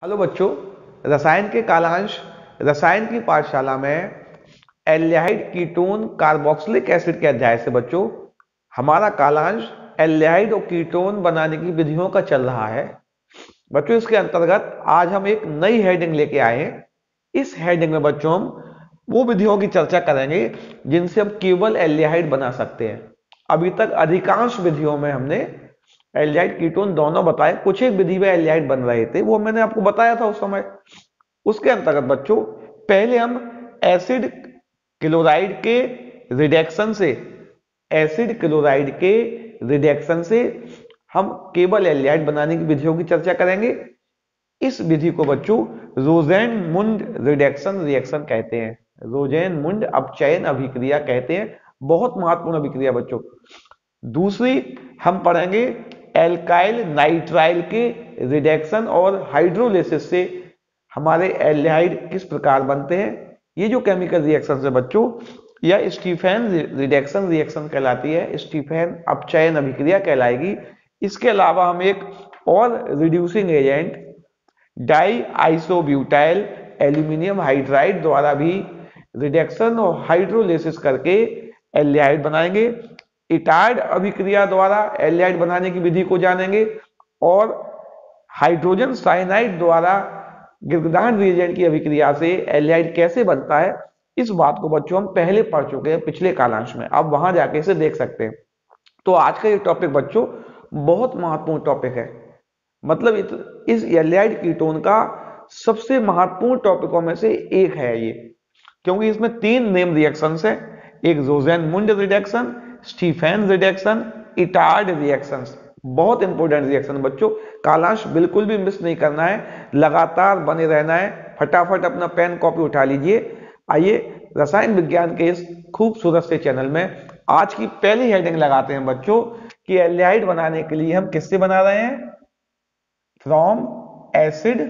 Hello बच्चों, रसायन के कालांश रसायन की पाठशाला में एल्डिहाइड कीटोन कार्बोक्सिलिक एसिड के अध्याय से बच्चों हमारा कालांश एल्डिहाइड और कीटोन बनाने की विधियों का चल रहा है। बच्चों, इसके अंतर्गत आज हम एक नई हेडिंग लेके आए हैं। इस हेडिंग में बच्चों हम वो विधियों की चर्चा करेंगे जिनसे हम केवल एल्डिहाइड बना सकते हैं। अभी तक अधिकांश विधियों में हमने एल्डिहाइड कीटोन दोनों बताए, कुछ एक विधि में एल्डिहाइड बन रहे थे, वो मैंने आपको बताया था उस समय। उसके अंतर्गत बच्चों पहले हम एसिड क्लोराइड के रिडक्शन से एसिड क्लोराइड के रिडक्शन से हम केवल एल्डिहाइड बनाने की विधियों की चर्चा करेंगे। इस विधि को बच्चों रोजेन-मुंड रिडक्शन रिएक्शन कहते हैं। रोजेन-मुंड अपचयन अभिक्रिया कहते हैं। बहुत महत्वपूर्ण अभिक्रिया बच्चों। दूसरी हम पढ़ेंगे एल्काइल नाइट्राइल के रिडक्शन और हाइड्रोलिसिस से हमारे एल्डिहाइड किस प्रकार बनते हैं। ये जो केमिकल रिएक्शन है बच्चों, यह स्टीफेन रिडक्शन रिएक्शन कहलाती है, स्टीफेन अपचयन अभिक्रिया कहलाएगी। इसके अलावा हम एक और reducing agent die isobutyl aluminium hydride द्वारा भी रिडक्शन और हाइड्रोलिसिस करके एल्डिहाइड बनाएंगे। इटार्ड अभिक्रिया द्वारा एल्डिहाइड बनाने की विधि को जानेंगे और हाइड्रोजन साइनाइड द्वारा गिरदान रिएजेंट की अभिक्रिया से एल्डिहाइड कैसे बनता है, इस बात को बच्चों हम पहले पढ़ चुके हैं पिछले कालांश में। अब वहां जाके इसे देख सकते हैं। तो आज का ये टॉपिक बच्चों बहुत महत्वपूर्ण टॉपिक है। मतलब इस एल्डिहाइड कीटोन का सबसे महत्वपूर्ण टॉपिकों में से एक है ये, क्योंकि इसमें तीन नेम रिएक्शंस है। एक Rosenmund reduction, Stephen reduction, Etard reactions. बहुत इंपॉर्टेंट रिएक्शन बच्चों, कालांश बिल्कुल भी मिस नहीं करना है, लगातार बने रहना है। फटाफट अपना पेन कॉपी उठा लीजिए। आइए रसायन विज्ञान के इस खूबसूरत से चैनल में आज की पहली हेडिंग लगाते हैं बच्चों कि एल्डिहाइड बनाने के लिए हम किससे बना रहे हैं? From acid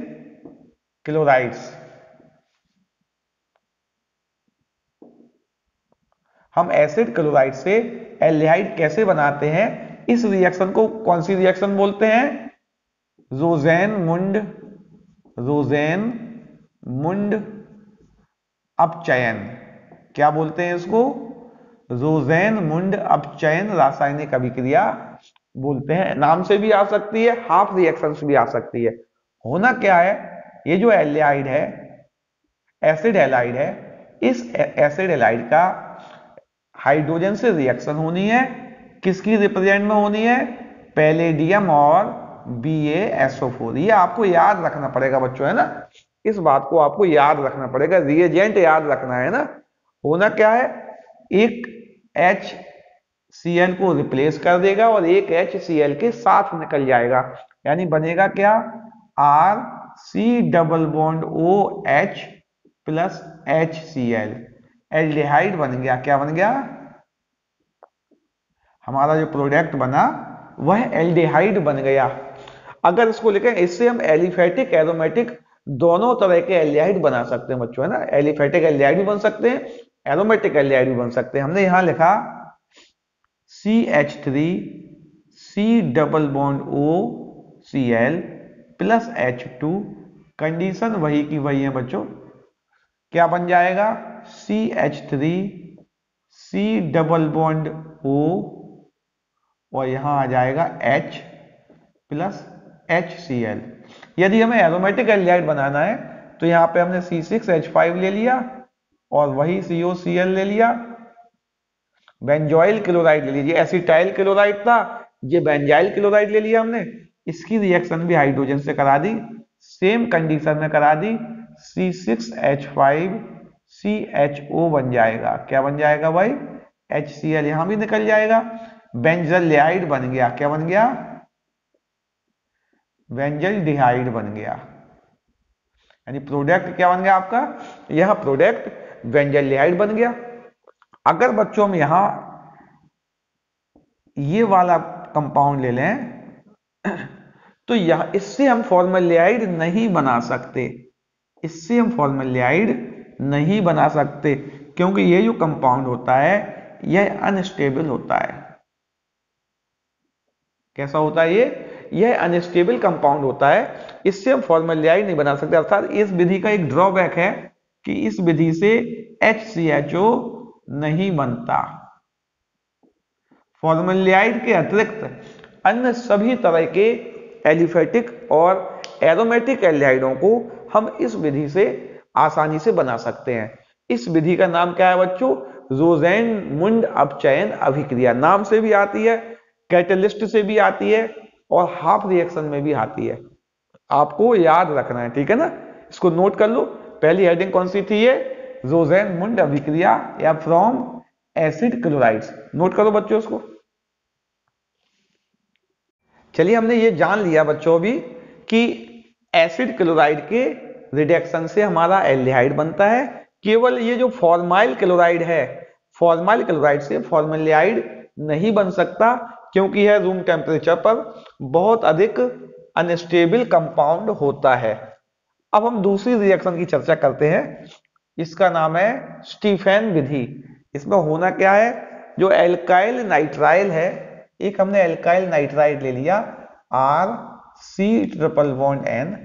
chlorides. हम एसिड क्लोराइड से एल्डिहाइड कैसे बनाते हैं? इस रिएक्शन को कौन सी रिएक्शन बोलते हैं? रोजेन-मुंड अपचयन। क्या बोलते हैं इसको? रोजेन-मुंड अपचयन रासायनिक अभिक्रिया बोलते हैं। नाम से भी आ सकती है, हाफ रिएक्शन से भी आ सकती है। होना क्या है, ये जो एल्डिहाइड है, एसिड एलाइड है, इस एसिड एलाइड का हाइड्रोजन से रिएक्शन होनी है। किसकी रिप्रेजेंट में होनी है? पैलेडियम और BaSO4। ये आपको याद रखना पड़ेगा बच्चों, है ना। इस बात को आपको याद रखना पड़ेगा, रिएजेंट याद रखना है ना। होना क्या है, एक HCl को रिप्लेस कर देगा और एक HCl के साथ निकल जाएगा। यानी बनेगा क्या? RC double bond OH plus HCl। Aldehyde बन गया। क्या बन गया? हमारा जो प्रोडक्ट बना वह एल्डिहाइड बन गया। अगर इसको लिखें, इससे हम एलिफेटिक एरोमेटिक दोनों तरह के एल्डिहाइड बना सकते हैं बच्चों, है ना। एलिफेटिक एल्डिहाइड भी बन सकते हैं, एरोमेटिक एल्डिहाइड भी बन सकते हैं। हमने यहां लिखा CH3 C double bond OCl plus H2। Condition वही की वही है बच्चों। क्या बन जाएगा? CH3 C double bond O और यहां आ जाएगा H प्लस HCl। यदि हमें एरोमेटिक एल्डिहाइड बनाना है तो यहां पे हमने C6H5 ले लिया और वही COCl ले लिया। बेंजोइल क्लोराइड ले लीजिए, एसिटाइल क्लोराइड था, ये बेंजाइल क्लोराइड ले लिया हमने। इसकी रिएक्शन भी हाइड्रोजन से करा दी, सेम कंडीशन में करा दी। C6H5 CHO बन जाएगा। क्या बन जाएगा भाई? HCl यहां भी निकल जाएगा। बेंजल्डिहाइड बन गया। क्या बन गया? बेंजल्डिहाइड बन गया। यानी प्रोडक्ट क्या बन गया आपका? यह प्रोडक्ट बेंजल्डिहाइड बन गया। अगर बच्चों हम यहां ये वाला कंपाउंड ले लें तो यह इससे हम फॉर्मल्डिहाइड नहीं बना सकते। इससे हम फॉर्मल्डिहाइड नहीं बना सकते क्योंकि ये जो कंपाउंड होता है यह अनस्टेबल होता है। कैसा होता है ये? यह अनस्टेबल कंपाउंड होता है, इससे हम फॉर्मल्डिहाइड नहीं बना सकते। अर्थात इस विधि का एक ड्रॉबैक है कि इस विधि से HCHO नहीं बनता। फॉर्मल्डिहाइड के अतिरिक्त अन्य सभी तरह के एलिफेटिक और एरोमेटिक एल्डिहाइडों को हम इस विधि से आसानी से बना सकते हैं। इस विधि का नाम क्या है बच्चों? रोसेनमुंड अपचयन अभिक्रिया। नाम से भी आती है, कैटलिस्ट से भी आती है और हाफ रिएक्शन में भी आती है। आपको याद रखना है, ठीक है ना? इसको नोट कर लो। पहली हेडिंग कौन सी थी? ये रोसेनमुंड अभिक्रिया या फ्रॉम एसिड क्लोराइड्स। नोट करो बच्चों इसको। चलिए, हमने ये जान लिया बच्चों भी कि एसिड क्लोराइड के रिडक्शन से हमारा एल्डिहाइड बनता है। केवल ये जो फॉर्माइल क्लोराइड है, फॉर्माइल क्लोराइड से फॉर्मल्डिहाइड नहीं बन सकता, क्योंकि यह रूम टेम्परेचर पर बहुत अधिक अनस्टेबल कंपाउंड होता है। अब हम दूसरी रिएक्शन की चर्चा करते हैं। इसका नाम है स्टीफेन विधि। इसमें होना क्या है? जो एल्काइल नाइट्राइल है, एक हमने एल्काइल नाइट्राइड ले लिया RC≡N।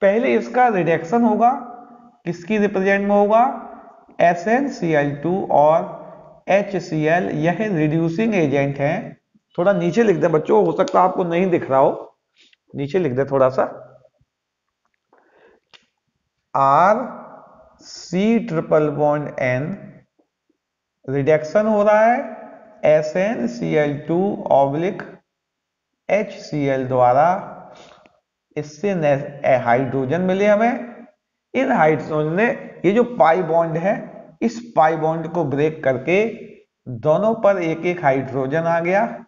पहले इसका रिडक्शन होगा, किसकी रिप्रेजेंट में होगा? SnCl2 और HCl। यह रिड्यूसिंग एजेंट है। थोड़ा नीचे लिख दे बच्चों, हो सकता है आपको नहीं दिख रहा हो, नीचे लिख दे थोड़ा सा। RC≡N रिडक्शन हो रहा है SnCl2/HCl द्वारा। इससे हाइड्रोजन मिले हमें। इन हाइड्रोजन ने ये जो पाई बॉन्ड है, इस पाई बॉन्ड को ब्रेक करके दोनों पर एक एक हाइड्रोजन आ गया।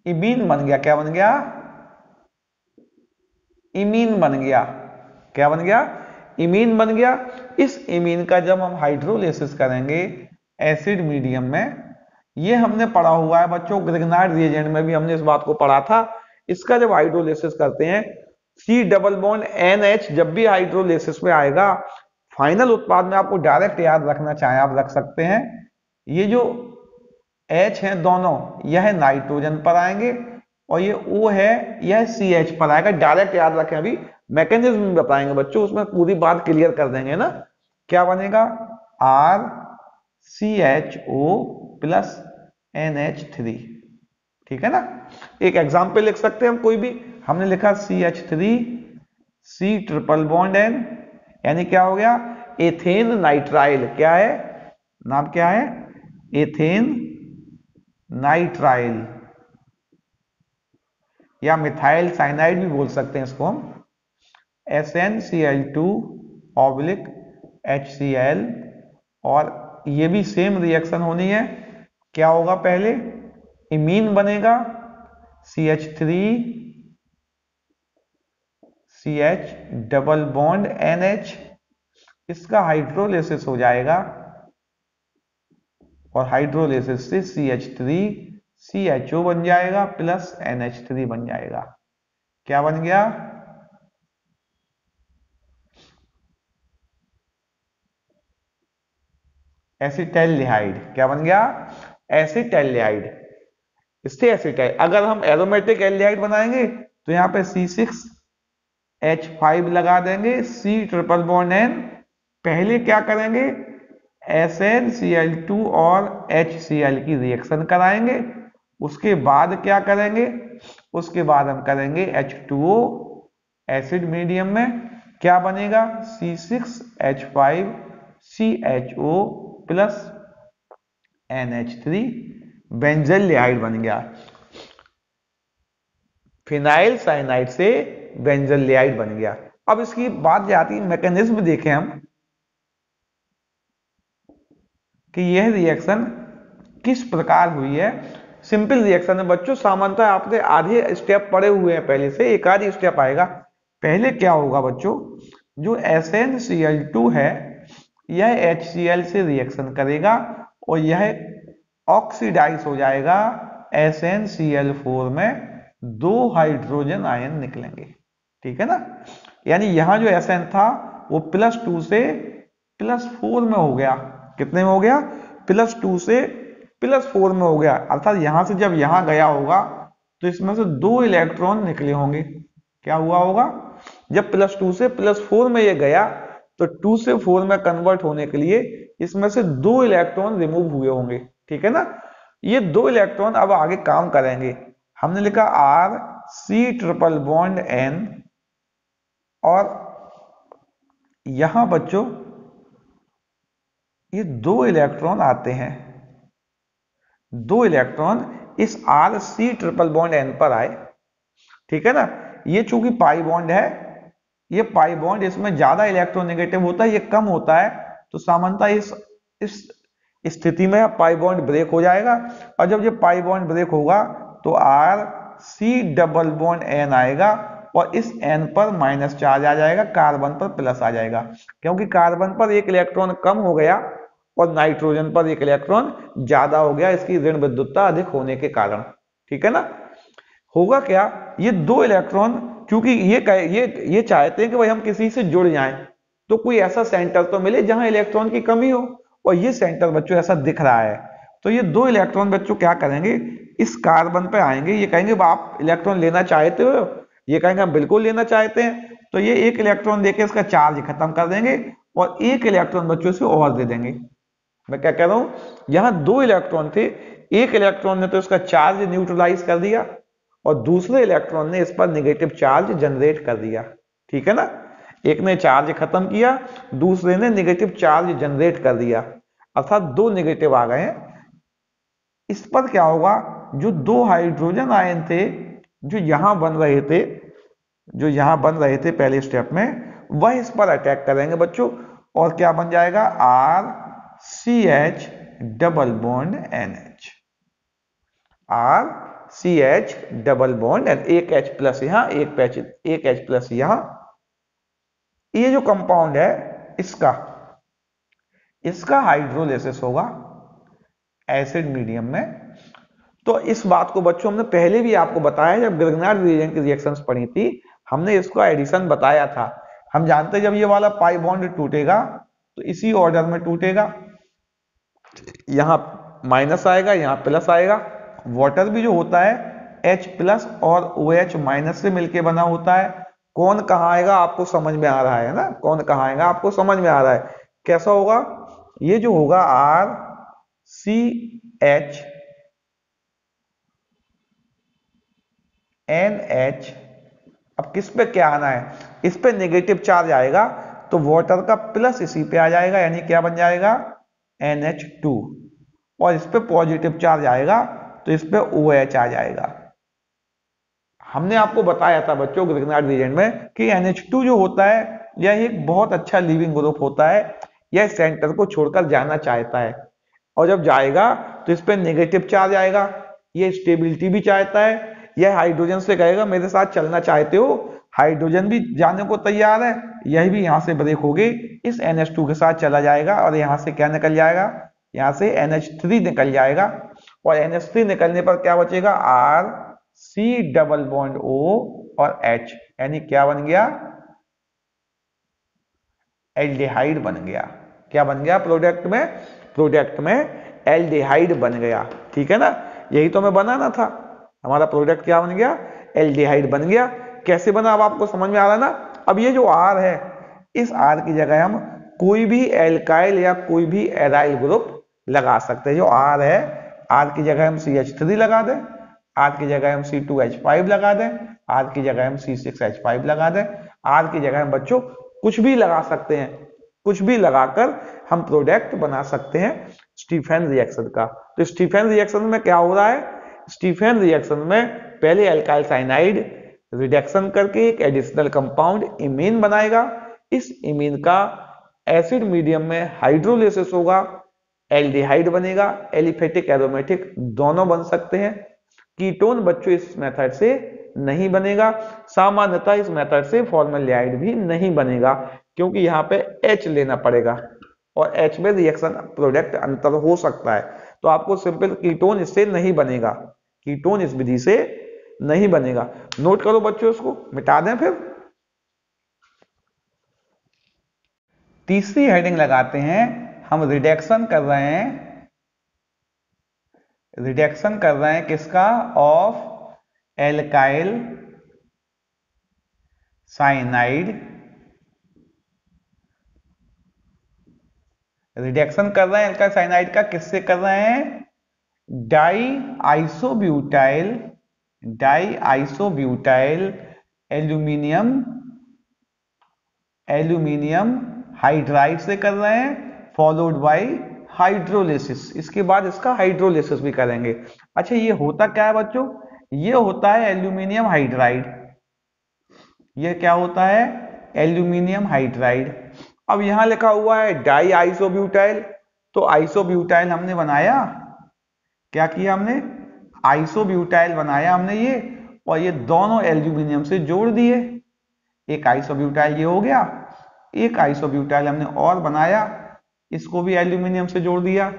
इमीन बन गया। क्या बन गया? इमीन बन गया। क्या बन गया? इमीन बन गया। इस इमीन का जब हम हाइड्रोलिसिस करेंगे एसिड मीडियम में, ये हमने पढ़ा हुआ है बच्चों, ग्रिग्नार्ड रिएजेंट में भी हमने इस बात को पढ़ा था। इसका जब हाइड्रोलिसिस करते हैं, C≡NH जब भी हाइड्रोलिसिस में आएगा, फाइनल उत्पाद में आपको डायरेक्ट याद रखना चाहे आप रख सकते हैं। ये जो H है दोनों, यह नाइट्रोजन पर आएंगे और ये O है, यह CH पर आएगा। डायरेक्ट याद रखें, अभी मैकेनिज्म बताएंगे बच्चों, उसमें पूरी बात क्लियर कर देंगे ना। क्या बनेगा? RCHO+NH3। ठीक है ना? एक एग्जाम्पल लिख सकते हैं हम कोई भी। हमने लिखा CH3 C≡N, यानी क्या हो गया? Ethane nitrile. क्या है? नाम क्या है? एथेन नाइट्राइल या मिथाइल साइनाइड भी बोल सकते हैं इसको हम। SnCl2/HCl, और ये भी सेम रिएक्शन होनी है। क्या होगा? पहले इमीन बनेगा CH3CH≡NH, इसका हाइड्रोलिसिस हो जाएगा और हाइड्रोलिसिस से CH3CHO बन जाएगा प्लस NH3 बन जाएगा। क्या बन गया? एसिटैल्डिहाइड। क्या बन गया? एसिटैल्डिहाइड। इससे एसिटाइल। अगर हम एरोमेटिक एल्डिहाइड बनाएंगे तो यहाँ पे C6H5 लगा देंगे, C≡N। पहले क्या करेंगे? SnCl2 और HCl की रिएक्शन कराएंगे। उसके बाद क्या करेंगे? उसके बाद हम करेंगे H2O एसिड मीडियम में। क्या बनेगा? C6H5CHO प्लस NH3, बेंजल्डिहाइड बन गया। फिनाइल साइनाइड से बेंजल्डिहाइड बन गया। अब इसकी बात जाती है, मैकेनिज्म देखें हम कि यह रिएक्शन किस प्रकार हुई है। सिंपल रिएक्शन है बच्चों, सामान्यतः आपने आधे स्टेप पढ़े हुए हैं पहले से, एक आधी स्टेप आएगा। पहले क्या होगा बच्चों? जो SnCl2 है, यह HCl से रिएक्शन करेगा और यह ऑक्सीडाइज हो जाएगा SnCl4 में। 2 हाइड्रोजन आयन निकलेंगे। ठीक है ना? यानी यहां जो Sn था वो +2 से +4 में हो गया। कितने में हो गया? +2 से +4 में हो गया। अर्थात यहां से जब यहां गया होगा तो इसमें से 2 इलेक्ट्रॉन निकले होंगे। क्या हुआ होगा, जब +2 से +4 में ये गया तो 2 से 4 में कन्वर्ट होने के लिए इसमें से 2 इलेक्ट्रॉन रिमूव हुए होंगे। ठीक है ना, ये 2 इलेक्ट्रॉन अब आगे काम करेंगे। हमने लिखा R⁻C⁻N और यहां बच्चों ये 2 इलेक्ट्रॉन आते हैं, 2 इलेक्ट्रॉन इस R⁻C⁻N पर आए। ठीक है ना, ये चूंकि पाई बॉन्ड है, ये पाई बॉन्ड इसमें ज्यादा इलेक्ट्रोनेगेटिव होता है, ये कम होता है, तो सामान्यतः इस स्थिति में पाई बॉन्ड ब्रेक हो जाएगा। और जब ये पाई बॉन्ड ब्रेक होगा तो R⁻C⁻N आएगा और इस N पर माइनस चार्ज आ जाएगा, कार्बन पर प्लस आ जाएगा, क्योंकि कार्बन पर एक इलेक्ट्रॉन कम हो गया और नाइट्रोजन पर एक इलेक्ट्रॉन ज्यादा हो गया, इसकी ऋण विद्युतता अधिक होने के कारण। ठीक है ना, होगा क्या, ये 2 इलेक्ट्रॉन, क्योंकि ये चाहते हैं कि भाई हम किसी से जुड़ जाएं, तो कोई ऐसा सेंटर तो मिले जहां इलेक्ट्रॉन की कमी हो, और ये सेंटर बच्चों ऐसा दिख रहा है। तो ये 2 इलेक्ट्रॉन बच्चों क्या करेंगे, इस कार्बन पे आएंगे, ये कहेंगे आप इलेक्ट्रॉन लेना चाहते हो, ये कहेंगे हम बिल्कुल लेना चाहते हैं, तो ये एक इलेक्ट्रॉन देके इसका चार्ज खत्म कर देंगे और एक इलेक्ट्रॉन बच्चों से और दे देंगे। मैं क्या कह रहा हूं, यहां 2 इलेक्ट्रॉन थे, एक इलेक्ट्रॉन ने तो इसका चार्ज न्यूट्रलाइज कर दिया और दूसरे इलेक्ट्रॉन ने इस पर नेगेटिव चार्ज जनरेट कर दिया। ठीक है ना, एक ने चार्ज खत्म किया, दूसरे ने नेगेटिव चार्ज जनरेट कर दिया, अर्थात 2 नेगेटिव आ गए हैं। इस पर क्या होगा, जो 2 हाइड्रोजन आयन थे जो यहां बन रहे थे, पहले स्टेप में, वह इस पर अटैक करेंगे बच्चों, और क्या बन जाएगा, R⁻CH⁻NH, R⁻CH⁻N, एक H प्लस यहां, एक H प्लस यहां। ये जो कंपाउंड है इसका हाइड्रोलिसिस होगा एसिड मीडियम में। तो इस बात को बच्चों हमने पहले भी आपको बताया, जब ग्रिग्नार्ड रीजन की रिएक्शंस पढ़ी थी, हमने इसका एडिशन बताया था। हम जानते हैं जब ये वाला पाई बॉन्ड टूटेगा तो इसी ऑर्डर में टूटेगा, यहां माइनस आएगा, यहां प्लस आएगा। वाटर भी जो होता है H प्लस और OH माइनस से मिलके बना होता है। कौन कहां आएगा आपको समझ में आ रहा है ना, कौन कहां आएगा आपको समझ में आ रहा है। कैसा होगा, ये जो होगा R⁻CH⁻NH, अब किस पे क्या आना है, इस पे नेगेटिव चार्ज आएगा तो वाटर का प्लस इसी पे आ जाएगा, यानी क्या बन जाएगा, NH2, और इस पे पॉजिटिव चार्ज आएगा तो इस पे OH आ जाएगा। हमने आपको बताया था बच्चों ग्रिग्नार्ड रीजन में कि NH2 जो होता है यह एक बहुत अच्छा लीविंग ग्रुप होता है, यह सेंटर को छोड़कर जाना चाहता है, और जब जाएगा तो इस पे नेगेटिव चार्ज आएगा, यह स्टेबिलिटी भी चाहता है, यह हाइड्रोजन से कहेगा मेरे साथ चलना चाहते हो, हाइड्रोजन भी जाने को तैयार है, यह भी यहां से ब्रेक होगी, इस NH2 के साथ चला जाएगा और यहां से क्या निकल जाएगा, यहां से NH3 निकल जाएगा, और NH3 निकलने पर क्या बचेगा, R⁻C⁻O और H, यानी क्या बन गया, एल्डिहाइड बन गया। क्या बन गया, प्रोडक्ट में एल्डिहाइड बन गया। ठीक है ना, यही तो हमें बनाना था, हमारा प्रोडक्ट क्या बन गया, एल्डिहाइड बन गया। कैसे बना अब आपको समझ में आ रहा है ना। अब ये जो R है, इस R की जगह हम कोई भी एल्काइल या कोई भी एराइल ग्रुप लगा सकते हैं। जो R है, R की जगह हम CH3 लगा दें, R की जगह हम C2H5 लगा दें, R की जगह हम C6H5 लगा दें, R की जगह हम बच्चों कुछ भी लगा सकते हैं, कुछ भी लगाकर हम प्रोडक्ट बना सकते हैं स्टीफन रिएक्शन का। तो स्टीफन रिएक्शन में क्या हो रहा है, स्टीफन रिएक्शन में पहले अल्काइल साइनाइड रिडक्शन करके एक एडिशनल कंपाउंड इमीन बनाएगा, इस इमीन का एसिड मीडियम में हाइड्रोलिसिस होगा, एल्डिहाइड बनेगा, एलिफेटिक एरोमेटिक दोनों बन सकते हैं। कीटोन बच्चों इस मेथड से नहीं बनेगा, सामान्यतः इस मेथड से फॉर्मल्डिहाइड भी नहीं बनेगा, क्योंकि यहाँ पे H लेना पड़ेगा और H में रिएक्शन प्रोडक्ट अंतर हो सकता है। तो आपको सिंपल कीटोन इससे नहीं बनेगा, कीटोन इस विधि से नहीं बनेगा। नोट करो बच्चों, इसको मिटा दें। फिर तीसरी हेडिंग लगाते हैं, हम रिडक्शन कर रहे हैं किसका, ऑफ एल्काइल साइनाइड रिडक्शन कर रहे हैं एल्काइल साइनाइड का, किससे कर रहे हैं? डाई आइसोब्यूटाइल एल्यूमिनियम हाइड्राइड से कर रहे हैं, फॉलोड बाय हाइड्रोलिसिस। इसके बाद इसका हाइड्रोलिसिस भी करेंगे। अच्छा, ये होता क्या है बच्चों? ये होता है एल्यूमिनियम हाइड्राइड। ये क्या होता है? Aluminium hydride. अब यहां लिखा हुआ है डाई आइसोब्यूटाइल, तो आइसोब्यूटाइल हमने बनाया, क्या किया हमने? आइसोब्यूटाइल बनाया हमने ये, और ये दोनों एल्यूमिनियम से जोड़ दिए। एक आइसोब्यूटाइल ये हो गया, एक आइसोब्यूटाइल हमने और बनाया, इसको भी एल्यूमिनियम से जोड़ दिया।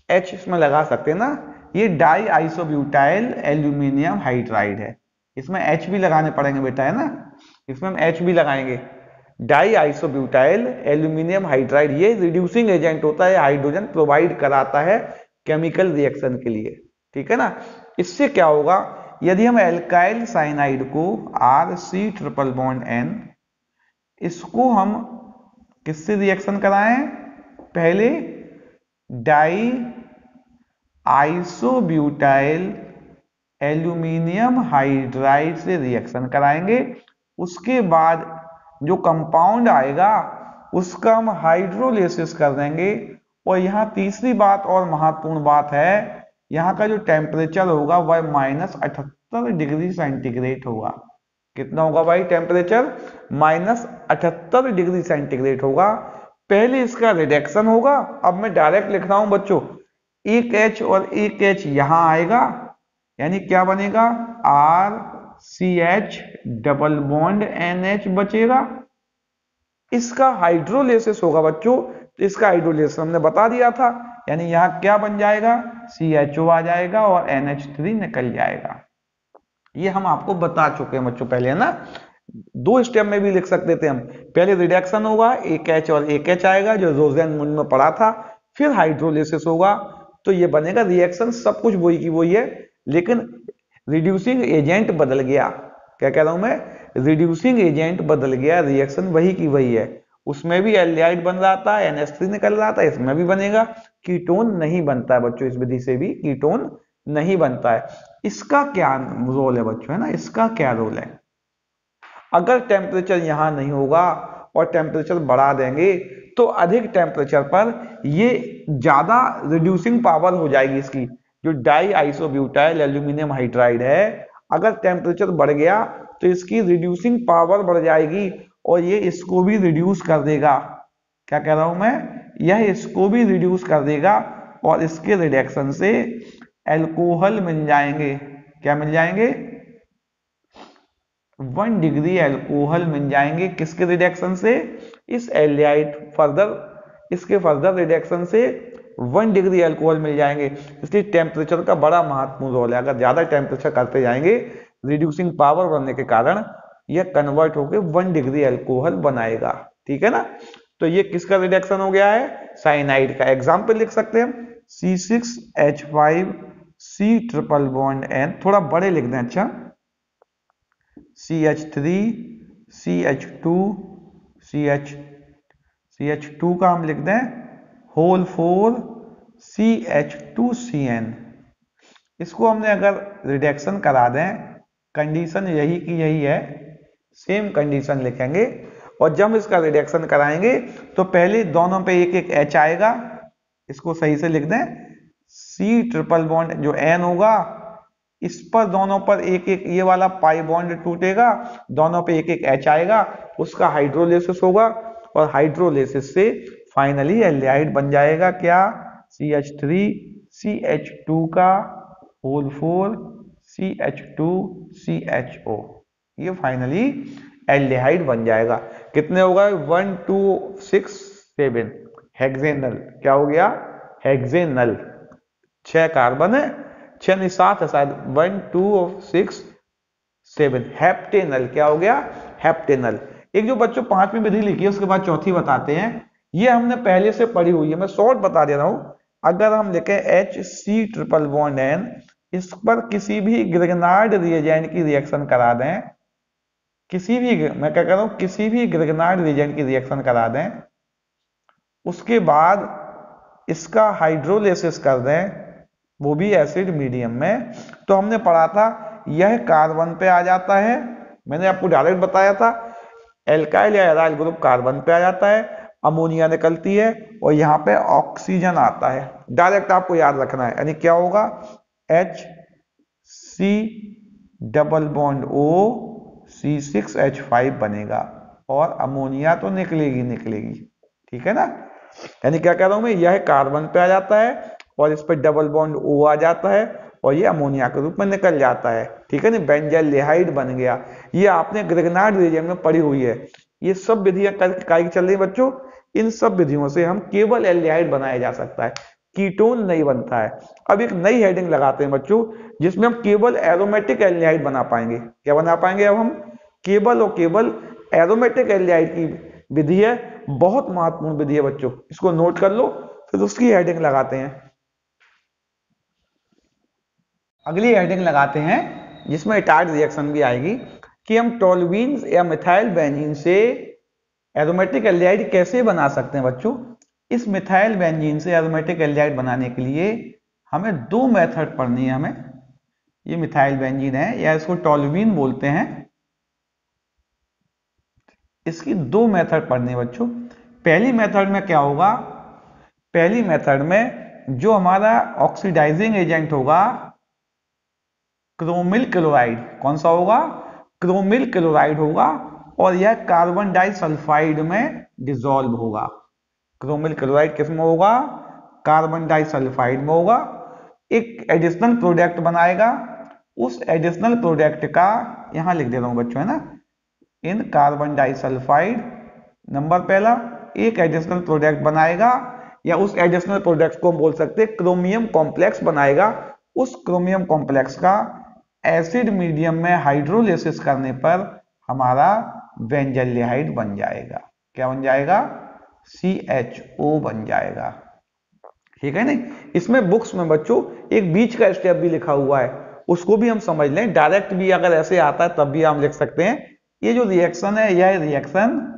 H इसमें लगा सकते हैं ना, ये डाई आइसोब्यूटाइल एल्यूमिनियम हाइड्राइड है। इसमें H भी लगाने पड़ेंगे बेटा, है ना, इसमें हम H भी लगाएंगे। डाई आइसोब्यूटाइल एल्यूमिनियम हाइड्राइड, ये रिड्यूसिंग एजेंट होता है, हाइड्रोजन प्रोवाइड कराता है केमिकल रिएक्शन के लिए, ठीक है ना। इससे क्या होगा? यदि हम एल्काइल साइनाइड को RC∼N, इसको हम किससे रिएक्शन कराएं? पहले डाई आइसोब्यूटाइल एल्यूमिनियम हाइड्राइड से रिएक्शन कराएंगे। उसके बाद जो कंपाउंड आएगा उसका हम हाइड्रोलिसिस कर देंगे। और यहाँ तीसरी बात और महत्वपूर्ण बात है, यहाँ का जो टेम्परेचर होगा वह -78 डिग्री सेंटीग्रेड होगा। कितना होगा भाई टेम्परेचर? -78 डिग्री सेंटीग्रेड होगा। पहले इसका रिडक्शन होगा। अब मैं डायरेक्ट लिख रहा हूं बच्चों, एक H और एक H यहां आएगा, यानी क्या बनेगा? RCH डबल बॉन्ड NH बचेगा। इसका हाइड्रोलिसिस होगा बच्चों, तो इसका हाइड्रोलिसिस हमने बता दिया था, यानी यहां क्या बन जाएगा? CHO आ जाएगा और NH3 निकल जाएगा। ये हम आपको बता चुके हैं बच्चों पहले, है ना। दो स्टेप में भी लिख सकते थे हम, पहले रिडक्शन होगा, एक H और एक H आएगा जो रोसेनमुंड में पढ़ा था, फिर हाइड्रोलिसिस होगा, तो ये बनेगा रिएक्शन। सब कुछ वही की वही है, लेकिन रिड्यूसिंग एजेंट बदल गया। क्या कह रहा हूं मैं? रिड्यूसिंग एजेंट बदल गया, रिएक्शन वही की वही है। उसमें भी एल्डिहाइड बन रहा था, NH3 निकल रहा था, इसमें भी बनेगा। कीटोन नहीं बनता है बच्चों, इस विधि से भी कीटोन नहीं बनता है। इसका क्या रोल है बच्चों, है ना, इसका क्या रोल है? अगर टेम्परेचर यहां नहीं होगा और टेम्परेचर बढ़ा देंगे तो अधिक टेम्परेचर पर ये ज्यादा रिड्यूसिंग पावर हो जाएगी इसकी। जो डाई आइसोब्यूटाइल एल्यूमिनियम हाइड्राइड है, अगर टेम्परेचर बढ़ गया तो इसकी रिड्यूसिंग पावर बढ़ जाएगी और ये इसको भी रिड्यूस कर देगा। क्या कह रहा हूं मैं? यह इसको भी रिड्यूस कर देगा और इसके रिडक्शन से एल्कोहल मिल जाएंगे। क्या मिल जाएंगे? 1 डिग्री एल्कोहल मिल जाएंगे। किसके रिडक्शन से? इस एल्डिहाइड इसके फर्दर रिडक्शन से 1 डिग्री एल्कोहल मिल जाएंगे। इसलिए टेम्परेचर का बड़ा महत्वपूर्ण रोल है। अगर ज्यादा टेम्परेचर करते जाएंगे, रिड्यूसिंग पावर बढ़ने के कारण यह कन्वर्ट होकर 1 डिग्री एल्कोहल बनाएगा, ठीक है ना। तो ये किसका रिडक्शन हो गया है? साइनाइड का। एग्जाम्पल लिख सकते हैं हम, C6H5C ट्रिपल बॉन्ड N, थोड़ा बड़े लिख दें, अच्छा, CH3 CH2 CH2 का हम लिख दें होल 4 CH2CN। इसको हमने अगर रिडक्शन करा दें, कंडीशन यही की यही है, सेम कंडीशन लिखेंगे। और जब इसका रिडक्शन कराएंगे तो पहले दोनों पे एक एक H आएगा, इसको सही से लिख दें, C ट्रिपल बॉन्ड जो N होगा, इस पर दोनों पर एक एक ये वाला पाई बॉन्ड टूटेगा, दोनों पे एक एक H आएगा, उसका हाइड्रोलिसिस होगा और हाइड्रोलिसिस से फाइनली एल्डिहाइड बन जाएगा। क्या? CH3 CH2 का होल 4 CH2 CHO, ये फाइनली एल्डिहाइड बन जाएगा। कितने होगा? 1 2 6 7 हेक्सेनल। क्या हो गया? हेक्सेनल। 6 कार्बन है, 6 नहीं 7 है शायद, 1 2 6 7 हेप्टेनल। क्या हो गया? हेप्टेनल। एक जो बच्चों 5वीं विधि लिखी है उसके बाद चौथी बताते हैं, ये हमने पहले से पढ़ी हुई है, मैं शॉर्ट बता दे रहा हूं। अगर हम लिखें HC ट्रिपल बॉन्ड N, इस पर किसी भी ग्रिग्नार्ड रिएजेंट की रिएक्शन करा दें, किसी भी, मैं क्या कह रहा हूं, किसी भी ग्रिग्नार्ड रिएजेंट की रिएक्शन करा दें, उसके बाद इसका हाइड्रोलिसिस कर दें, वो भी एसिड मीडियम में, तो हमने पढ़ा था यह कार्बन पे आ जाता है। मैंने आपको डायरेक्ट बताया था एल्काइल या एराइल ग्रुप कार्बन पे आ जाता है, अमोनिया निकलती है और यहाँ पे ऑक्सीजन आता है। डायरेक्ट आपको याद रखना है, यानी क्या होगा, H double bond O C6H5 बनेगा और अमोनिया तो निकलेगी निकलेगी, ठीक है ना। यानी क्या कह रहा हूं मैं, यह कार्बन पे आ जाता है और इस पर डबल बॉन्ड O आ जाता है और ये अमोनिया के रूप में निकल जाता है, ठीक है ना, बेंजाइलडिहाइड बन गया। ये आपने ग्रिग्नार्ड रीजन में पढ़ी हुई है। ये सब विधियां काय चल रही बच्चों, इन सब विधियों से हम केवल एल्डिहाइड बनाया जा सकता है, कीटोन नहीं बनता है। अब एक नई हेडिंग लगाते हैं बच्चों, जिसमें हम केवल एरोमेटिक एल्डिहाइड बना पाएंगे। क्या बना पाएंगे अब हम, केवल और केवल एरोमेटिक एल्डिहाइड की विधि है, बहुत महत्वपूर्ण विधि है बच्चों, इसको नोट कर लो, फिर उसकी हेडिंग लगाते हैं। अगली हेडिंग लगाते हैं जिसमें इटार्ड रिएक्शन भी आएगी कि हम टोल्यूइन या मिथाइल बेंजीन से एरोमेटिक एल्डिहाइड कैसे बना सकते हैं बच्चों। इस मिथाइल बेंजीन से एरोमेटिक एल्डिहाइड बनाने के लिए हमें दो मेथड पढ़नी है। हमें ये मिथाइल बेंजीन है या इसको टोल्यूइन बोलते हैं, इसकी दो मेथड पढ़नी है बच्चों। पहली मेथड में क्या होगा, पहली मेथड में जो हमारा ऑक्सीडाइजिंग एजेंट होगा क्रोमिल क्लोराइड, कौन सा होगा, क्रोमिल क्लोराइड होगा और यह कार्बन डाइसल्फाइड में डिसॉल्व होगा। क्रोमिल क्लोराइड किस में होगा, कार्बन डाइसल्फाइड में होगा। एक एडिशनल प्रोडक्ट बनाएगा, उस एडिशनल प्रोडक्ट का यहां लिख दे रहा हूं बच्चों, है ना, इन कार्बन डाइसल्फाइड, नंबर पहला, एक एडिशनल प्रोडक्ट बनाएगा या उस एडिशनल प्रोडक्ट को हम बोल सकते हैं क्रोमियम कॉम्प्लेक्स बनाएगा। उस क्रोमियम कॉम्प्लेक्स का एसिड मीडियम में हाइड्रोलिसिस करने पर हमारा बेंजाइलडिहाइड बन जाएगा। क्या बन जाएगा, CHO बन जाएगा, ठीक है ना। इसमें बुक्स में बच्चों एक बीच का स्टेप भी लिखा हुआ है, उसको भी हम समझ लें। डायरेक्ट भी अगर ऐसे आता है तब भी हम लिख सकते हैं। ये जो रिएक्शन है, यह रिएक्शन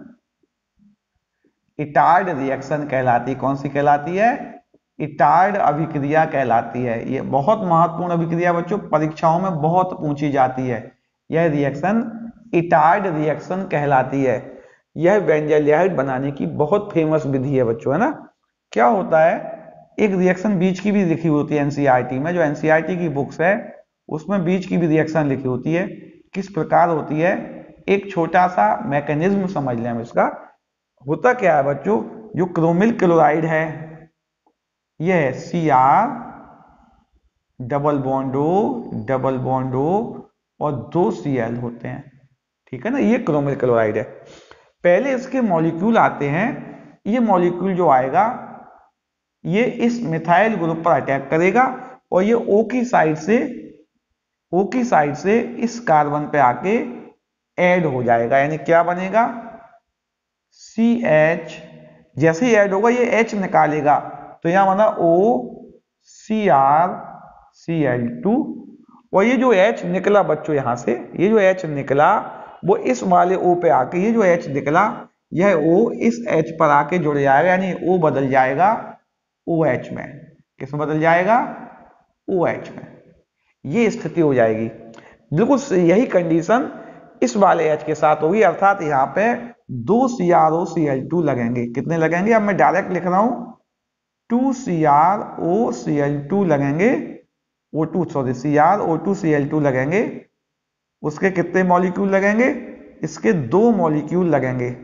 इटार्ड रिएक्शन कहलाती है। कौन सी कहलाती है, इटार्ड अभिक्रिया कहलाती है। ये बहुत महत्वपूर्ण अभिक्रिया बच्चों, परीक्षाओं में बहुत पूछी जाती है। यह रिएक्शन इटार्ड रिएक्शन कहलाती है। यह बेंजाइलडिहाइड बनाने की बहुत फेमस विधि है बच्चों, है ना। क्या होता है, एक रिएक्शन बीच की भी लिखी होती है एनसीईआरटी में, जो एनसीईआरटी की बुक्स है उसमें बीच की भी रिएक्शन लिखी होती है। किस प्रकार होती है, एक छोटा सा मैकेनिज्म समझ लें हम इसका। होता क्या है बच्चों, जो क्रोमिल क्लोराइड है यह Cr डबल बॉन्ड O और 2 Cl होते हैं, ठीक है ना। ये क्रोमिल क्लोराइड है। पहले इसके मॉलिक्यूल आते हैं, ये मॉलिक्यूल जो आएगा ये इस मिथाइल ग्रुप पर अटैक करेगा और ये O की साइड से इस कार्बन पे आके ऐड हो जाएगा। यानी क्या बनेगा, CH, जैसे ही ऐड होगा ये H निकालेगा तो यहां बना OCrCl2 और ये जो H निकला बच्चों यहां से, ये जो H निकला वो इस वाले O पे आके, ये जो H निकला यह O इस H पर आके जुड़ जाएगा, यानी O बदल जाएगा OH में। किस में बदल जाएगा, OH में। ये स्थिति हो जाएगी। बिल्कुल यही कंडीशन इस वाले H के साथ होगी, अर्थात यहाँ पे 2 CrOCl2 लगेंगे। कितने लगेंगे, अब मैं डायरेक्ट लिख रहा हूं 2 CrOCl2 लगेंगे, CrO2Cl2 लगेंगे। उसके कितने मॉलिक्यूल लगेंगे, इसके 2 मॉलिक्यूल लगेंगे।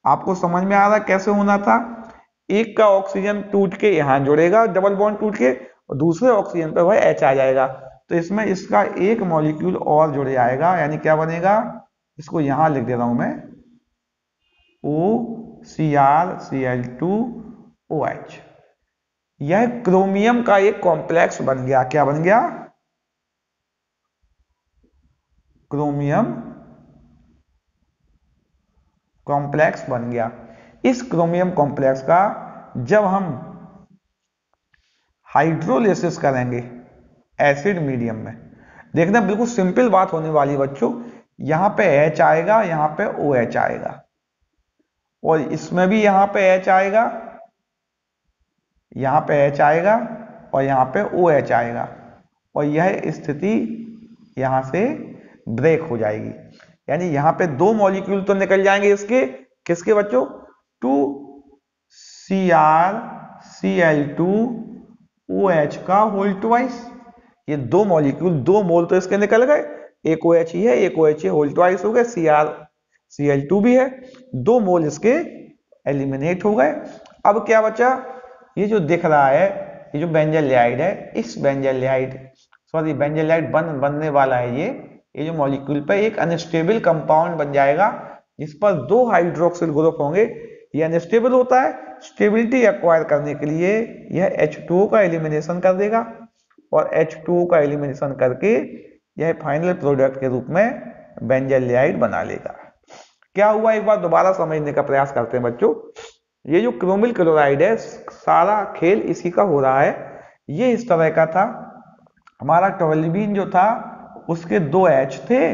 आपको समझ में आ रहा कैसे होना था, एक का ऑक्सीजन टूट के यहां जुड़ेगा डबल बॉन्ड टूट के और दूसरे ऑक्सीजन पे वह H आ जाएगा, तो इसमें इसका एक मॉलिक्यूल और जुड़ जाएगा। यानी क्या बनेगा, इसको यहां लिख दे रहा हूं मैं OCrCl2OH। यह क्रोमियम का एक कॉम्प्लेक्स बन गया। क्या बन गया, क्रोमियम कॉम्प्लेक्स बन गया। इस क्रोमियम कॉम्प्लेक्स का जब हम हाइड्रोलिसिस करेंगे, एसिड मीडियम में। देखना बिल्कुल सिंपल बात होने वाली बच्चों, यहां पे H आएगा, यहां पे OH आएगा, और इसमें भी यहां पे H आएगा, यहां पे H आएगा, और यहां पे OH आएगा, और यह स्थिति यहां से ब्रेक हो जाएगी। यानी यहां पे दो मॉलिक्यूल तो निकल जाएंगे इसके, किसके बच्चों, 2CrCl2OH का होल ट्वाइस। ये दो मॉलिक्यूल, दो मोल तो इसके निकल गए, एक OH ही है, एक OH होल ट्वाइस हो गए, CrCl2 भी है, दो मोल इसके एलिमिनेट हो गए। अब क्या बचा, ये जो दिख रहा है, ये जो बेंजाइलाइड है, इस बेंजाइलाइड बनने वाला है, ये जो मॉलिक्यूल पे एक अनस्टेबल कंपाउंड बन जाएगा, जिस पर दो हाइड्रोक्सिल ग्रुप होंगे। ये अनस्टेबल होता है, स्टेबिलिटी एक्वायर करने के लिए यह H2O का एलिमिनेशन कर देगा, और H2O का एलिमिनेशन करके यह फाइनल प्रोडक्ट के रूप में बेंजाइलाइड बना लेगा। क्या हुआ, एक बार दोबारा समझने का प्रयास करते हैं बच्चों। ये जो क्रोमिल क्लोराइड है, सारा खेल इसी का हो रहा है। ये इस तरह का था, हमारा टोल्यूइन जो था उसके दो H थे,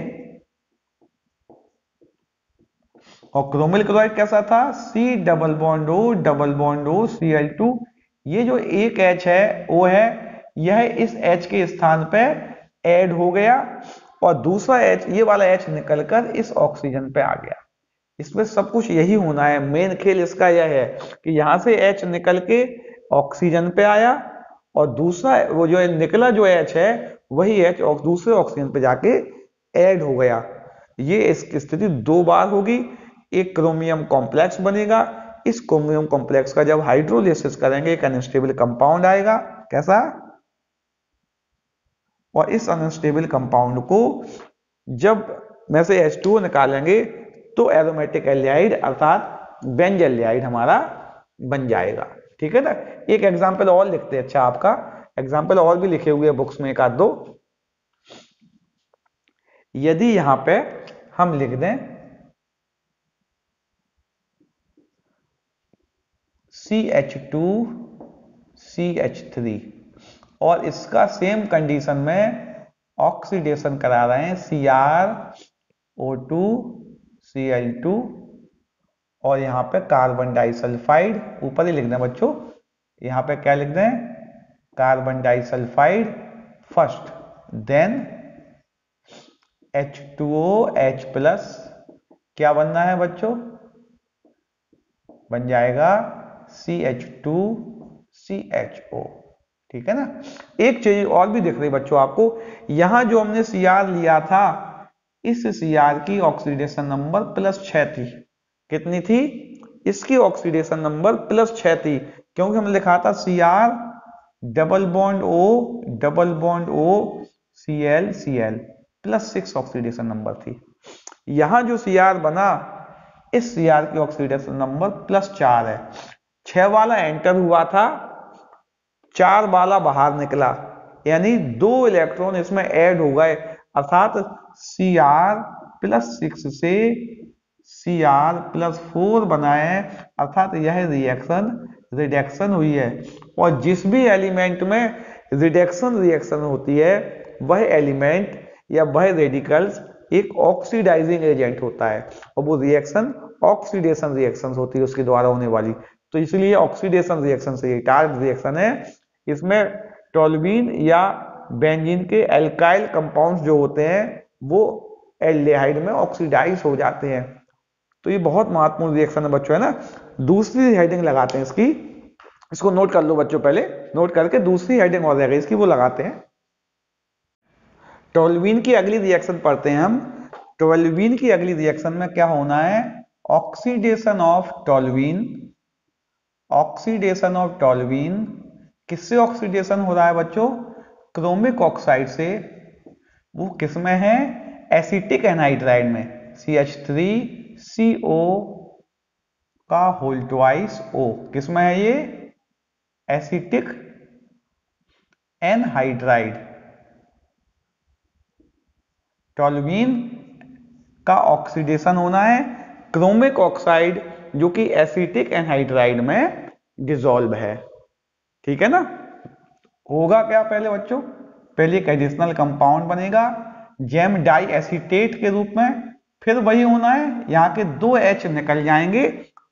और क्रोमिल क्लोराइड कैसा था, C double bond O Cl2। ये जो एक H है O है, यह इस H के स्थान पे ऐड हो गया, और दूसरा H, ये वाला H निकलकर इस ऑक्सीजन पे आ गया। इसमें सब कुछ यही होना है, मेन खेल इसका यह है कि यहां से H निकल के ऑक्सीजन पे आया, और दूसरा वो जो निकला जो H है, वही H और दूसरे ऑक्सीजन पे जाके ऐड हो गया। ये इसकी स्थिति दो बार होगी। एक क्रोमियम कॉम्प्लेक्स बनेगा, इस क्रोमियम कॉम्प्लेक्स का जब हाइड्रोलिसिस करेंगे एक अनस्टेबल कंपाउंड आएगा, कैसा, और इस अनस्टेबल कंपाउंड को जब में से H2O निकालेंगे तो एरोमेटिक एल्डिहाइड अर्थात बेंजाइलाइड हमारा बन जाएगा। ठीक है ना। एक एग्जांपल और लिखते हैं, अच्छा आपका एग्जांपल और भी लिखे हुए बुक्स में एक आध दो। यदि यहां पे हम लिख दें CH2CH3 और इसका सेम कंडीशन में ऑक्सीडेशन करा रहे हैं CrO2Cl2, और यहां पे कार्बन डाइसल्फाइड ऊपर ही लिख दें बच्चों, यहां पे क्या लिख दें, carbon disulphide first, then H2OH plus, क्या बनना है बच्चों, बन जाएगा CH2CHO। ठीक है ना। एक चीज और भी दिख रही बच्चों आपको, यहां जो हमने Cr लिया था, इस Cr की ऑक्सीडेशन नंबर +6 थी। कितनी थी, इसकी ऑक्सीडेशन नंबर +6 थी, क्योंकि हमने लिखा था Cr double bond O Cl +6 oxidation number थी। यहां जो Cr बना, इस Cr की ऑक्सीडेशन नंबर +4 है। 6 वाला एंटर हुआ था, 4 वाला बाहर निकला, यानी 2 इलेक्ट्रॉन इसमें ऐड हो गए, अर्थात Cr+6 से Cr+4 बनाए, अर्थात यह रिडक्शन हुई है। और जिस भी एलिमेंट में रिडक्शन होती है, वह एलिमेंट या वह रेडिकल्स एक ऑक्सीडाइजिंग एजेंट होता है, और वो रिएक्शन ऑक्सीडेशन रिएक्शन होती है उसके द्वारा होने वाली। तो इसलिए ऑक्सीडेशन रिएक्शन से ये टार्गेट रिएक्शन है। इसमें टोल्यूइन या बेंजीन के एल्काइल कंपाउंड्स जो होते हैं वो एल्डिहाइड में ऑक्सीडाइज हो जाते हैं। तो ये बहुत महत्वपूर्ण रिएक्शन है बच्चों, है ना। दूसरी हेडिंग लगाते हैं इसकी, इसको नोट कर लो बच्चों, पहले नोट करके दूसरी हेडिंग और रहेगी इसकी, वो लगाते हैं। टोल्यूइन की अगली रिएक्शन पढ़ते हैं हम। टोल्यूइन की अगली रिएक्शन में क्या होना है, oxidation of toluene. Oxidation of toluene किससे ऑक्सीडेशन हो रहा है बच्चों, क्रोमिक ऑक्साइड से। वो किसमें है, एसिटिक एनहाइड्राइड में, CH3CO का होल ट्वाइस O, किसमें है ये, एसिटिक एनहाइड्राइड। टोल्यूइन का ऑक्सीडेशन होना है क्रोमिक ऑक्साइड, जो कि एसिटिक एनहाइड्राइड में डिसॉल्व है। ठीक है ना। होगा क्या पहले बच्चों, पहले एक एडिशनल कंपाउंड बनेगा जेम डाई एसीटेट के रूप में, फिर वही होना है, यहाँ के 2 H निकल जाएंगे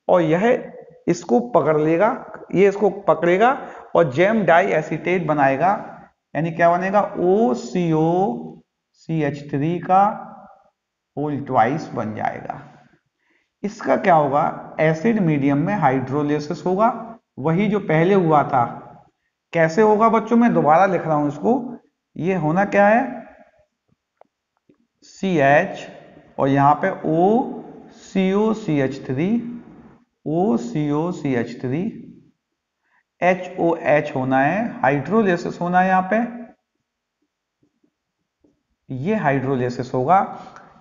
और यह इसको पकड़ लेगा, ये इसको पकड़ेगा और जेम डाई एसीटेट बनाएगा, यानी क्या बनेगा OCOCH3 का होल ट्वाइस बन जाएगा। इसका क्या होगा, एसिड मीडियम में हाइड्रोलिसिस होगा, वही जो पहले हुआ था। कैसे होगा बच्चों, मैं दोबारा लिख रहा हूं इसको। ये होना क्या है, CH और यहां पे OCOCH3, OCOCH3, HOH होना है, हाइड्रोलिसिस होना है यहाँ पे, ये हाइड्रोलिसिस होगा,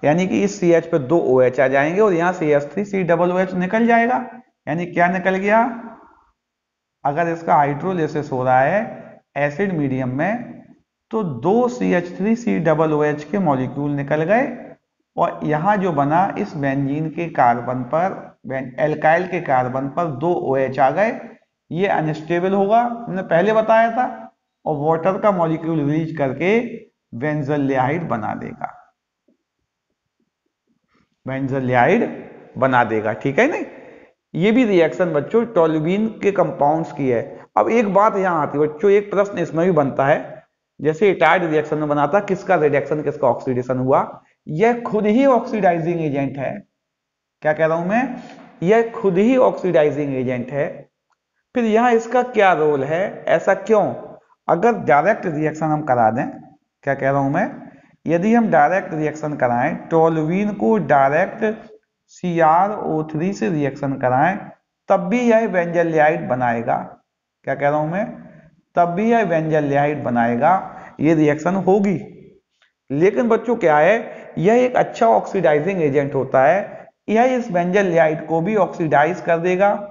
यानी कि इस CH पे 2 OH आ जाएंगे और यहाँ CH3COOH निकल जाएगा। यानी क्या निकल गया, अगर इसका हाइड्रोलिसिस हो रहा है एसिड मीडियम में तो 2 CH3COOH के मॉलिक्यूल निकल गए और यहाँ जो बना इस बेंजीन के कार्बन पर, एल्काइल के कार्बन पर 2 OH आ गए। ये अनस्टेबल होगा, हमने पहले बताया था, और वाटर का मॉलिक्यूल रिलीज करके बेंजोइलाइड बना देगा, बेंजोइलाइड बना देगा। ठीक है नहीं, ये भी रिएक्शन बच्चों टोल्यूइन के कंपाउंड्स की है। अब एक बात यहां आती है बच्चों, एक प्रश्न इसमें भी बनता है, जैसे इटाइड रिएक्शन में बना था, किसका रिडक्शन किसका ऑक्सीडेशन हुआ, यह खुद ही ऑक्सीडाइजिंग एजेंट है। क्या कह रहा हूं मैं, यह खुद ही ऑक्सीडाइजिंग एजेंट है। फिर यहां इसका क्या रोल है, ऐसा क्यों, अगर डायरेक्ट रिएक्शन हम करा दें, क्या कह रहा हूं मैं, यदि हम डायरेक्ट रिएक्शन कराएं, टोल्यूइन को डायरेक्ट CrO3 से रिएक्शन कराएं, तब भी यह बेंजोइलाइड बनाएगा। क्या कह रहा हूं मैं, तब भी यह बेंजोइलाइड बनाएगा, ये रिएक्शन होगी। लेकिन बच्चों क्या है, यह एक अच्छा ऑक्सीडाइजिंग एजेंट होता है, यह इस बेंजोइलाइड को भी ऑक्सीडाइज कर देगा,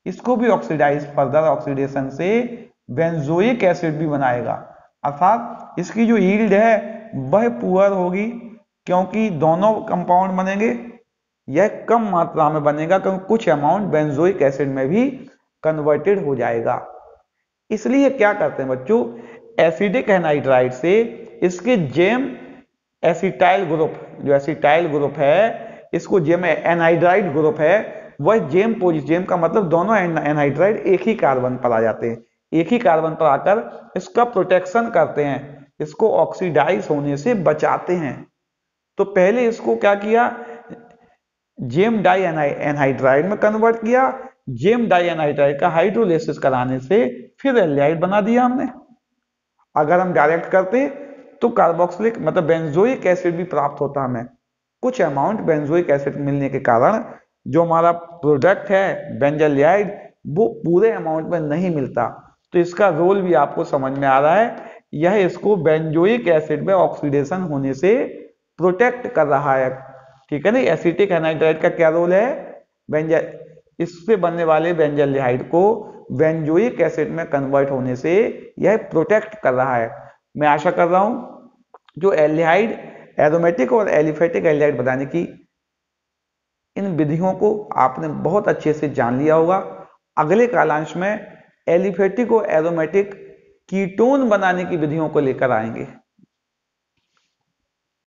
इसको भी ऑक्सीडाइज, फर्दर ऑक्सीडेशन से बेंजोइक एसिड भी बनाएगा, अर्थात इसकी जो यील्ड है वह पुअर होगी, क्योंकि दोनों कंपाउंड बनेंगे, यह कम मात्रा में बनेगा क्योंकि कुछ अमाउंट बेंजोइक एसिड में भी कन्वर्टेड हो जाएगा। इसलिए क्या करते हैं बच्चों, एसिडिक एनहाइड्राइड से इसके जेम एसिटाइल ग्रुप, जो एसिटाइल ग्रुप है, इसको जेम एनहाइड्राइड ग्रुप है, वह जेम जेम का मतलब दोनों एनहाइड्राइड एक ही कार्बन पर आ जाते हैं, एक ही कार्बन पर आकर इसका प्रोटेक्शन करते हैं, इसको ऑक्सीडाइज होने से बचाते हैं। तो पहले इसको क्या किया, जेम डाई एनहाइड्राइड में कन्वर्ट किया, जेम डाई एनहाइड्राइड का हाइड्रोलिसिस कराने से फिर एल्डिहाइड बना दिया हमने। अगर हम डायरेक्ट करते तो कार्बोक्सिलिक मतलब बेंजोइक एसिड भी प्राप्त होता हमें, कुछ अमाउंट बेंजोइक एसिड मिलने के कारण जो हमारा प्रोडक्ट है बेंजोइलाइड वो पूरे अमाउंट में नहीं मिलता। तो इसका रोल भी आपको समझ में आ रहा है, यह इसको बेंजोइक एसिड में ऑक्सीडेशन होने से प्रोटेक्ट कर रहा है। ठीक है ना, एसिटिक एनहाइड्राइड का क्या रोल है, इससे बनने वाले बेंजोइलाइड को बेंजोइक एसिड में कन्वर्ट होने से यह प्रोटेक्ट कर रहा है। मैं आशा कर रहा हूं जो एल्डिहाइड, एरोमेटिक और एलिफेटिक एल्डिहाइड बनाने की इन विधियों को आपने बहुत अच्छे से जान लिया होगा। अगले कालांश में एलिफेटिक और एरोमेटिक कीटोन बनाने की विधियों को लेकर आएंगे।